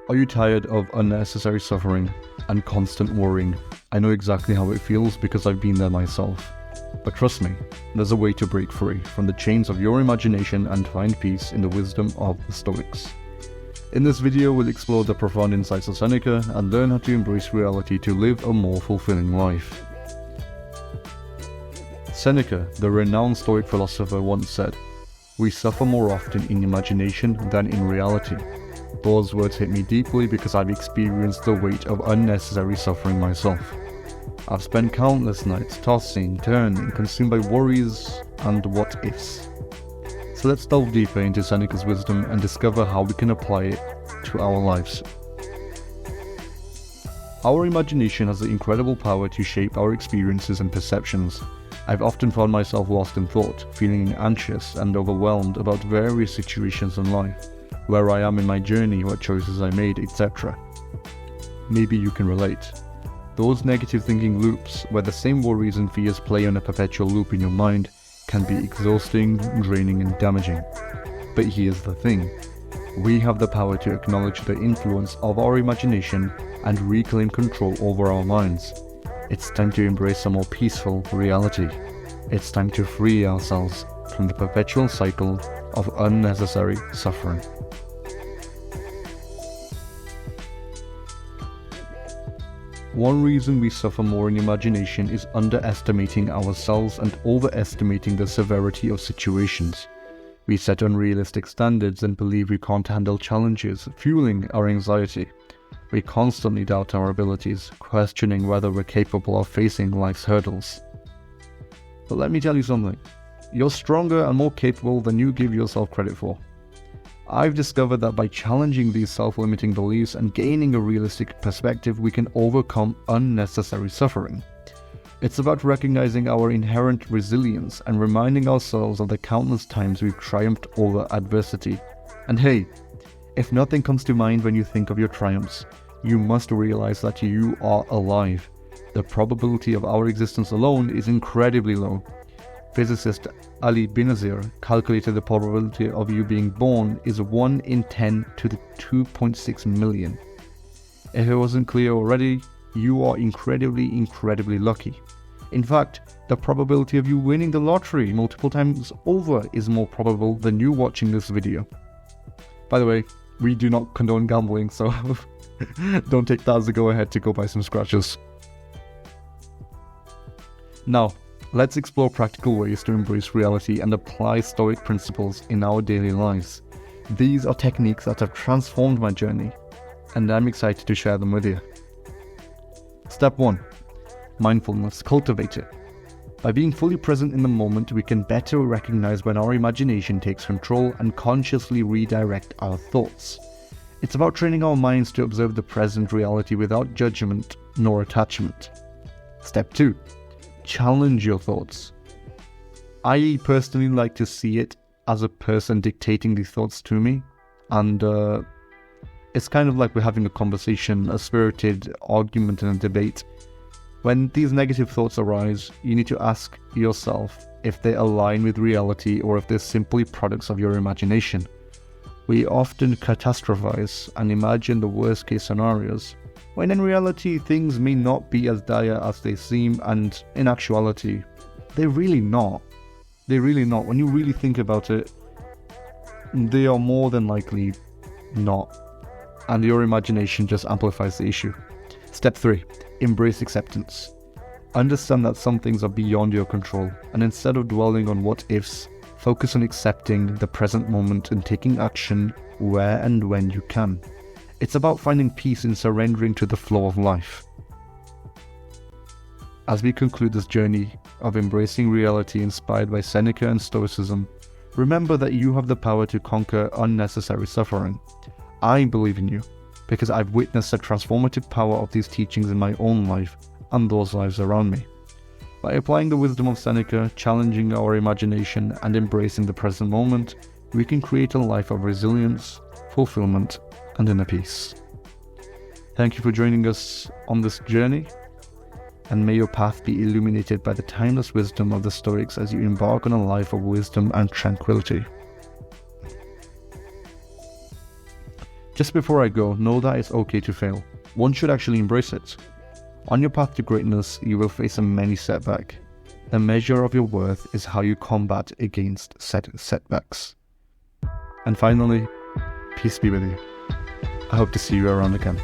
Are you tired of unnecessary suffering and constant worrying? I know exactly how it feels because I've been there myself. But trust me, there's a way to break free from the chains of your imagination and find peace in the wisdom of the Stoics. In this video, we'll explore the profound insights of Seneca and learn how to embrace reality to live a more fulfilling life. Seneca, the renowned Stoic philosopher, once said, "We suffer more often in imagination than in reality." Those words hit me deeply because I've experienced the weight of unnecessary suffering myself. I've spent countless nights tossing, turning, consumed by worries and what-ifs. So let's delve deeper into Seneca's wisdom and discover how we can apply it to our lives. Our imagination has the incredible power to shape our experiences and perceptions. I've often found myself lost in thought, feeling anxious and overwhelmed about various situations in life, where I am in my journey, what choices I made, etc. Maybe you can relate. Those negative thinking loops, where the same worries and fears play on a perpetual loop in your mind, can be exhausting, draining and damaging. But here's the thing. We have the power to acknowledge the influence of our imagination and reclaim control over our minds. It's time to embrace a more peaceful reality. It's time to free ourselves from the perpetual cycle of unnecessary suffering. One reason we suffer more in imagination is underestimating ourselves and overestimating the severity of situations. We set unrealistic standards and believe we can't handle challenges, fueling our anxiety. We constantly doubt our abilities, questioning whether we're capable of facing life's hurdles. But let me tell you something. You're stronger and more capable than you give yourself credit for. I've discovered that by challenging these self-limiting beliefs and gaining a realistic perspective, we can overcome unnecessary suffering. It's about recognizing our inherent resilience and reminding ourselves of the countless times we've triumphed over adversity. And hey, if nothing comes to mind when you think of your triumphs, you must realize that you are alive. The probability of our existence alone is incredibly low. Physicist Ali Benazir calculated the probability of you being born is 1 in 10 to the 2.6 million. If it wasn't clear already, you are incredibly lucky. In fact, the probability of you winning the lottery multiple times over is more probable than you watching this video. By the way, we do not condone gambling, so don't take that as a go-ahead to go buy some scratchers. Now, let's explore practical ways to embrace reality and apply Stoic principles in our daily lives. These are techniques that have transformed my journey, and I'm excited to share them with you. Step 1. Mindfulness. Cultivate it. By being fully present in the moment, we can better recognize when our imagination takes control and consciously redirect our thoughts. It's about training our minds to observe the present reality without judgment nor attachment. Step 2. Challenge your thoughts. I personally like to see it as a person dictating these thoughts to me, and it's kind of like we're having a conversation, a spirited argument and a debate. When these negative thoughts arise, you need to ask yourself if they align with reality or if they're simply products of your imagination. We often catastrophize and imagine the worst case scenarios, when in reality things may not be as dire as they seem, and in actuality, they're really not. They're really not. When you really think about it, they are more than likely not. And your imagination just amplifies the issue. Step 3. Embrace acceptance. Understand that some things are beyond your control, and instead of dwelling on what-ifs, focus on accepting the present moment and taking action where and when you can. It's about finding peace in surrendering to the flow of life. As we conclude this journey of embracing reality inspired by Seneca and Stoicism, remember that you have the power to conquer unnecessary suffering. I believe in you, because I've witnessed the transformative power of these teachings in my own life and those lives around me. By applying the wisdom of Seneca, challenging our imagination, and embracing the present moment, we can create a life of resilience, fulfillment, and inner peace. Thank you for joining us on this journey, and may your path be illuminated by the timeless wisdom of the Stoics as you embark on a life of wisdom and tranquility. Just before I go, know that it's okay to fail. One should actually embrace it. On your path to greatness, you will face many setbacks. The measure of your worth is how you combat against setbacks. And finally, peace be with you. I hope to see you around again.